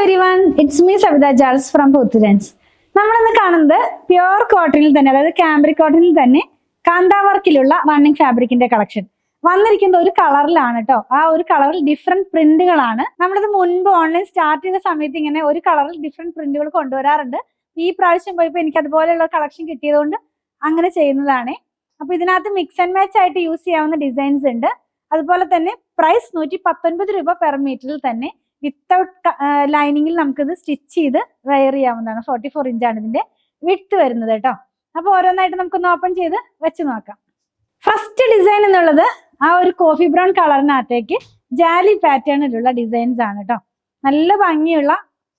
everyone, it's me Savita Charles from Puthurans. നമ്മളിന്ന് കാണുന്നത് pure കോട്ടണിൽ തന്നെ, അതായത് കാംബ്രിക് കോട്ടണിൽ തന്നെ കാന്ത വർക്കിലുള്ള റണ്ണിങ് ഫാബ്രിക്കിന്റെ കളക്ഷൻ വന്നിരിക്കുന്ന ഒരു കളറിലാണ് കേട്ടോ. ആ ഒരു കളറിൽ ഡിഫറെന്റ് പ്രിന്റുകളാണ്. നമ്മളിത് മുൻപ് ഓൺലൈൻ സ്റ്റാർട്ട് ചെയ്ത സമയത്ത് ഇങ്ങനെ ഒരു കളറിൽ ഡിഫറെന്റ് പ്രിന്റുകൾ കൊണ്ടുവരാറുണ്ട്. ഈ പ്രാവശ്യം പോയപ്പോൾ എനിക്ക് അതുപോലെയുള്ള കളക്ഷൻ കിട്ടിയതുകൊണ്ട് അങ്ങനെ ചെയ്യുന്നതാണ്. അപ്പൊ ഇതിനകത്ത് മിക്സ് ആൻഡ് മാച്ച് ആയിട്ട് യൂസ് ചെയ്യാവുന്ന ഡിസൈൻസ് ഉണ്ട്. അതുപോലെ തന്നെ പ്രൈസ് 119 രൂപ പെർ മീറ്ററിൽ തന്നെ വിത്തൗട്ട് ലൈനിങ്ങിൽ നമുക്കിത് സ്റ്റിച്ച് ചെയ്ത് വെയർ ചെയ്യാവുന്നതാണ്. 44 ഇഞ്ചാണ് ഇതിന്റെ വിഡ്ത്ത് വരുന്നത് കേട്ടോ. അപ്പൊ ഓരോന്നായിട്ട് നമുക്കൊന്ന് ഓപ്പൺ ചെയ്ത് വെച്ച് നോക്കാം. ഫസ്റ്റ് ഡിസൈൻ എന്നുള്ളത് ആ ഒരു കോഫി ബ്രൗൺ കളറിനകത്തേക്ക് ജാലി പാറ്റേണിലുള്ള ഡിസൈൻസ് ആണ് കേട്ടോ. നല്ല ഭംഗിയുള്ള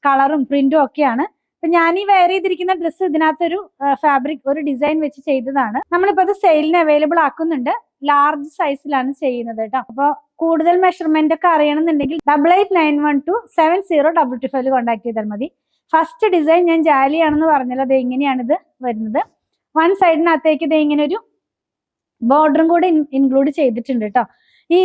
കളറും പ്രിന്റും ഒക്കെയാണ്. അപ്പൊ ഞാൻ ഈ വെയർ ചെയ്തിരിക്കുന്ന ഡ്രസ്സ് ഇതിനകത്തൊരു ഫാബ്രിക് ഒരു ഡിസൈൻ വെച്ച് ചെയ്തതാണ്. നമ്മളിപ്പോ അത് സെയിലിന് അവൈലബിൾ ആക്കുന്നുണ്ട്. ലാർജ് സൈസിലാണ് ചെയ്യുന്നത് കേട്ടോ. അപ്പൊ കൂടുതൽ മെഷർമെന്റ് ഒക്കെ അറിയണമെന്നുണ്ടെങ്കിൽ 8891270225 കോൺടാക്ട് ചെയ്താൽ മതി. ഫസ്റ്റ് ഡിസൈൻ ഞാൻ ജാലിയാണെന്ന് പറഞ്ഞാൽ അത് എങ്ങനെയാണ് ഇത് വരുന്നത്. വൺ സൈഡിനകത്തേക്ക് ഇത് ഇങ്ങനെ ഒരു ബോർഡറും കൂടെ ഇൻക്ലൂഡ് ചെയ്തിട്ടുണ്ട് കേട്ടോ. ഈ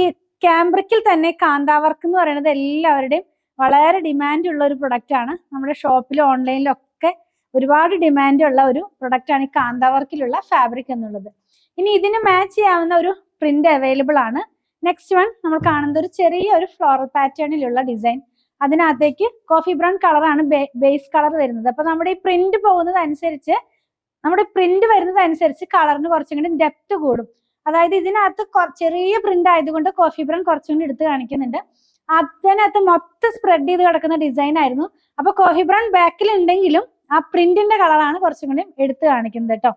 കാംബ്രിക്കിൽ തന്നെ കാന്ത വർക്ക് എന്ന് പറയുന്നത് എല്ലാവരുടെയും വളരെ ഡിമാൻഡ് ഉള്ള ഒരു പ്രൊഡക്റ്റ് ആണ്. നമ്മുടെ ഷോപ്പിലും ഓൺലൈനിലും ഒക്കെ ഒരുപാട് ഡിമാൻഡ് ഉള്ള ഒരു പ്രൊഡക്റ്റ് ആണ് ഈ കാന്ത വർക്കിലുള്ള ഫാബ്രിക് എന്നുള്ളത്. ഇനി ഇതിന് മാച്ച് ചെയ്യാവുന്ന ഒരു പ്രിന്റ് അവൈലബിൾ ആണ്. നെക്സ്റ്റ് വൺ നമ്മൾ കാണുന്നത് ഒരു ചെറിയ ഒരു ഫ്ലോറൽ പാറ്റേണിലുള്ള ഡിസൈൻ. അതിനകത്തേക്ക് കോഫി ബ്രൗൺ കളറാണ് ബേസ് കളർ വരുന്നത്. അപ്പൊ നമ്മുടെ ഈ പ്രിന്റ് വരുന്നത് അനുസരിച്ച് കളറിന് കുറച്ചും കൂടി ഡെപ്ത് കൂടും. അതായത് ഇതിനകത്ത് ചെറിയ പ്രിന്റ് ആയതുകൊണ്ട് കോഫി ബ്രൗൺ കുറച്ചും കൂടി എടുത്ത് കാണിക്കുന്നുണ്ട്. അതിനകത്ത് മൊത്തം സ്പ്രെഡ് ചെയ്ത് കിടക്കുന്ന ഡിസൈൻ ആയിരുന്നു. അപ്പൊ കോഫി ബ്രൗൺ ബാക്കിൽ ഉണ്ടെങ്കിലും ആ പ്രിന്റിന്റെ കളറാണ് കുറച്ചും കൂടി എടുത്ത് കാണിക്കുന്നത് കേട്ടോ.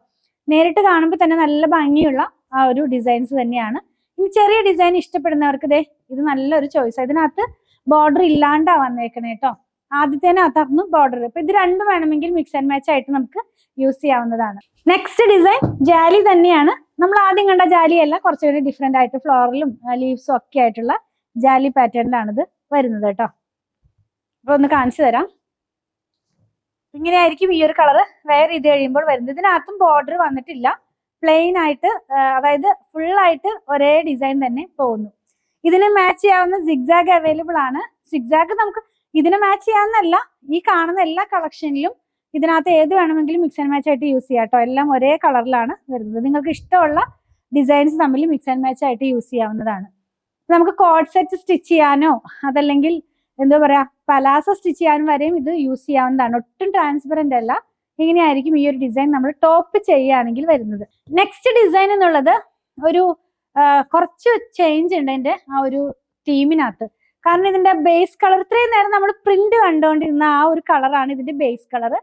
നേരിട്ട് കാണുമ്പോൾ തന്നെ നല്ല ഭംഗിയുള്ള ആ ഒരു ഡിസൈൻസ് തന്നെയാണ്. ഇനി ചെറിയ ഡിസൈൻ ഇഷ്ടപ്പെടുന്നവർക്ക് ഇത് നല്ലൊരു ചോയ്സ്. ഇതിനകത്ത് ബോർഡർ ഇല്ലാണ്ടാ വന്നേക്കണേ കേട്ടോ. ആദ്യത്തേനകത്തായിരുന്നു ബോർഡർ. അപ്പൊ ഇത് രണ്ടും വേണമെങ്കിൽ മിക്സ് ആൻഡ് മാച്ച് ആയിട്ട് നമുക്ക് യൂസ് ചെയ്യാവുന്നതാണ്. നെക്സ്റ്റ് ഡിസൈൻ ജാലി തന്നെയാണ്. നമ്മൾ ആദ്യം കണ്ട ജാലിയല്ല, കുറച്ചുകൂടി ഡിഫറെന്റ് ആയിട്ട് ഫ്ലോറലും ലീവ്സും ഒക്കെ ആയിട്ടുള്ള ജാലി പാറ്റേണിലാണിത് വരുന്നത് കേട്ടോ. അപ്പൊ ഒന്ന് കാണിച്ചു തരാം. ഇങ്ങനെയായിരിക്കും ഈ ഒരു കളർ വെയർ ചെയ്ത് കഴിയുമ്പോൾ വരുന്നത്. ഇതിനകത്തും ബോർഡർ വന്നിട്ടില്ല, പ്ലെയിൻ ആയിട്ട്, അതായത് ഫുൾ ആയിട്ട് ഒരേ ഡിസൈൻ തന്നെ പോകുന്നു. ഇതിന് മാച്ച് ചെയ്യാവുന്ന സിഗ്സാഗ് അവൈലബിൾ ആണ്. സിഗ്സാഗ് നമുക്ക് ഇതിന് മാച്ച് ചെയ്യാവുന്നല്ല, ഈ കാണുന്ന എല്ലാ കളക്ഷനിലും ഇതിനകത്ത് ഏത് വേണമെങ്കിലും മിക്സ് ആൻഡ് മാച്ച് ആയിട്ട് യൂസ് ചെയ്യാം കേട്ടോ. എല്ലാം ഒരേ കളറിലാണ് വരുന്നത്. നിങ്ങൾക്ക് ഇഷ്ടമുള്ള ഡിസൈൻസ് തമ്മിൽ മിക്സ് ആൻഡ് മാച്ച് ആയിട്ട് യൂസ് ചെയ്യാവുന്നതാണ്. നമുക്ക് കോഡ് സെറ്റ് സ്റ്റിച്ച് ചെയ്യാനോ അതല്ലെങ്കിൽ എന്താ പറയാ പലാസ സ്റ്റിച്ച് ചെയ്യാനും വരെയും ഇത് യൂസ് ചെയ്യാവുന്നതാണ്. ഒട്ടും ട്രാൻസ്പെറന്റ് അല്ല. ഇങ്ങനെയായിരിക്കും ഈ ഒരു ഡിസൈൻ നമ്മൾ ടോപ്പ് ചെയ്യുകയാണെങ്കിൽ വരുന്നത്. നെക്സ്റ്റ് ഡിസൈൻ എന്നുള്ളത് ഒരു കുറച്ച് ചേഞ്ച് ഉണ്ട് എൻ്റെ ആ ഒരു തീമിനകത്ത്. കാരണം ഇതിന്റെ ബേസ് കളർ ഇത്രയും നേരം നമ്മൾ പ്രിന്റ് കണ്ടുകൊണ്ടിരുന്ന ആ ഒരു കളറാണ് ഇതിന്റെ ബേസ് കളർ.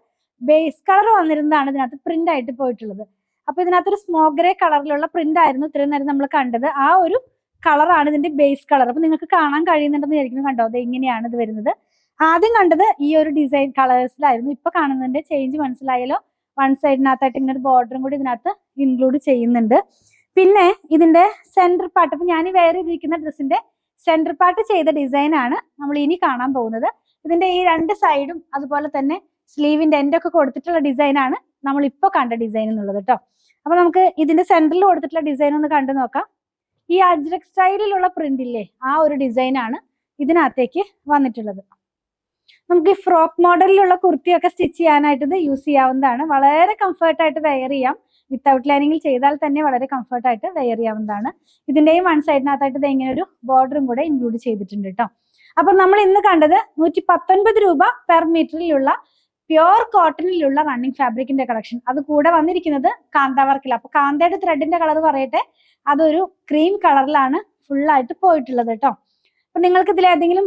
ബേസ് കളർ വന്നിരുന്നതാണ് ഇതിനകത്ത് പ്രിന്റ് ആയിട്ട് പോയിട്ടുള്ളത്. അപ്പൊ ഇതിനകത്തൊരു സ്മോക്ക് ഗ്രേ കളറിലുള്ള പ്രിന്റ് ആയിരുന്നു ഇത്രയും നേരം നമ്മൾ കണ്ടത്. ആ ഒരു കളറാണ് ഇതിന്റെ ബേസ് കളർ. അപ്പൊ നിങ്ങൾക്ക് കാണാൻ കഴിയുന്നുണ്ടെന്ന് വിചാരിക്കുന്നു. കണ്ടോ, അത് എങ്ങനെയാണ് ഇത് വരുന്നത്. ആദ്യം കണ്ടത് ഈ ഒരു ഡിസൈൻ കളേഴ്സിലായിരുന്നു. ഇപ്പൊ കാണുന്നതിന്റെ ചേഞ്ച് മനസ്സിലായല്ലോ. വൺ സൈഡിനകത്തായിട്ട് ഇങ്ങനെ ഒരു ബോർഡറും കൂടി ഇതിനകത്ത് ഇൻക്ലൂഡ് ചെയ്യുന്നുണ്ട്. പിന്നെ ഇതിന്റെ സെന്റർ പാർട്ട്, അപ്പൊ ഞാൻ വെയർ ചെയ്തിരിക്കുന്ന ഡ്രസ്സിന്റെ സെന്റർ പാർട്ട് ചെയ്ത ഡിസൈൻ ആണ് നമ്മൾ ഇനി കാണാൻ പോകുന്നത്. ഇതിന്റെ ഈ രണ്ട് സൈഡും അതുപോലെ തന്നെ സ്ലീവിന്റെ എൻഡ് ഒക്കെ കൊടുത്തിട്ടുള്ള ഡിസൈൻ ആണ് നമ്മൾ ഇപ്പൊ കണ്ട ഡിസൈൻ എന്നുള്ളത് കേട്ടോ. അപ്പൊ നമുക്ക് ഇതിന്റെ സെന്ററിൽ കൊടുത്തിട്ടുള്ള ഡിസൈൻ ഒന്ന് കണ്ടു നോക്കാം. ഈ അജ്രക് സ്റ്റൈലിലുള്ള പ്രിന്റ് ഇല്ലേ, ആ ഒരു ഡിസൈൻ ആണ് ഇതിനകത്തേക്ക് വന്നിട്ടുള്ളത്. നമുക്ക് ഈ ഫ്രോക്ക് മോഡലിലുള്ള കുർത്തിയൊക്കെ സ്റ്റിച്ച് ചെയ്യാനായിട്ട് ഇത് യൂസ് ചെയ്യാവുന്നതാണ്. വളരെ കംഫർട്ടായിട്ട് വെയർ ചെയ്യാം. വിത്തൗട്ട് ലൈനിങ്ങിൽ ചെയ്താൽ തന്നെ വളരെ കംഫർട്ടായിട്ട് വെയർ ചെയ്യാവുന്നതാണ്. ഇതിന്റെയും വൺ സൈഡിനകത്തായിട്ട് ഇത് ഇങ്ങനെ ഒരു ബോർഡറും കൂടെ ഇൻക്ലൂഡ് ചെയ്തിട്ടുണ്ട് കേട്ടോ. അപ്പൊ നമ്മൾ ഇന്ന് കണ്ടത് 119 രൂപ പെർ മീറ്ററിലുള്ള പ്യുവർ കോട്ടണിലുള്ള റണ്ണിങ് ഫാബ്രിക്കിന്റെ കളക്ഷൻ. അത് കൂടെ വന്നിരിക്കുന്നത് കാന്ത വർക്കിൽ. അപ്പൊ കാന്തയുടെ ത്രെഡിന്റെ കളർ പറയട്ടെ, അതൊരു ക്രീം കളറിലാണ് ഫുൾ ആയിട്ട് പോയിട്ടുള്ളത് കേട്ടോ. അപ്പൊ നിങ്ങൾക്ക് ഇതിലേതെങ്കിലും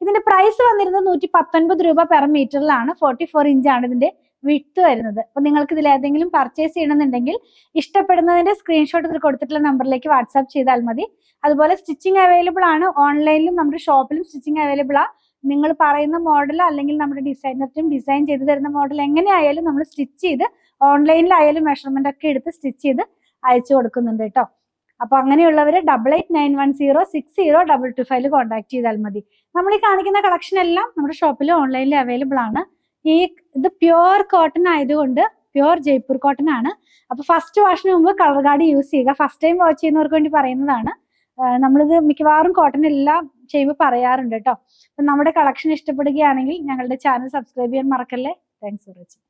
ഇതിന്റെ പ്രൈസ് വന്നിരുന്നത് 119 രൂപ പെർ മീറ്ററിലാണ്. 44 ഇഞ്ചാണ് ഇതിന്റെ വിഡ്ത്ത് വരുന്നത്. അപ്പൊ നിങ്ങൾക്ക് ഇതിലേതെങ്കിലും പർച്ചേസ് ചെയ്യണമെന്നുണ്ടെങ്കിൽ ഇഷ്ടപ്പെടുന്നതിന്റെ സ്ക്രീൻഷോട്ട് ഇതിൽ കൊടുത്തിട്ടുള്ള നമ്പറിലേക്ക് വാട്സാപ്പ് ചെയ്താൽ മതി. അതുപോലെ സ്റ്റിച്ചിങ് അവൈലബിൾ ആണ്. ഓൺലൈനിലും നമ്മുടെ ഷോപ്പിലും സ്റ്റിച്ചിങ് അവൈലബിൾ ആ. നിങ്ങൾ പറയുന്ന മോഡൽ അല്ലെങ്കിൽ നമ്മുടെ ഡിസൈനർക്കും ഡിസൈൻ ചെയ്ത് തരുന്ന മോഡൽ എങ്ങനെയായാലും നമ്മൾ സ്റ്റിച്ച് ചെയ്ത് ഓൺലൈനിലായാലും മെഷർമെന്റ് ഒക്കെ എടുത്ത് സ്റ്റിച്ച് ചെയ്ത് അയച്ചു കൊടുക്കുന്നുണ്ട് കേട്ടോ. അപ്പൊ അങ്ങനെയുള്ളവര് 8891060225 കോൺടാക്ട് ചെയ്താൽ മതി. നമ്മൾ ഈ കാണിക്കുന്ന കളക്ഷൻ എല്ലാം നമ്മുടെ ഷോപ്പിലും ഓൺലൈനിലും അവൈലബിൾ ആണ്. ഇത് പ്യുവർ കോട്ടൺ ആയതുകൊണ്ട് പ്യുവർ ജയ്പൂർ കോട്ടൺ ആണ്. അപ്പൊ ഫസ്റ്റ് വാഷിന് മുമ്പ് കളർ ഗാർഡ് യൂസ് ചെയ്യുക. ഫസ്റ്റ് ടൈം വാഷ് ചെയ്യുന്നവർക്ക് വേണ്ടി പറയുന്നതാണ്. നമ്മളിത് മിക്കവാറും കോട്ടൺ എല്ലാം ചെയ്യുമ്പോൾ പറയാറുണ്ട് കേട്ടോ. അപ്പം നമ്മുടെ കളക്ഷൻ ഇഷ്ടപ്പെടുകയാണെങ്കിൽ ഞങ്ങളുടെ ചാനൽ സബ്സ്ക്രൈബ് ചെയ്യാൻ മറക്കല്ലേ. Thanks for watching.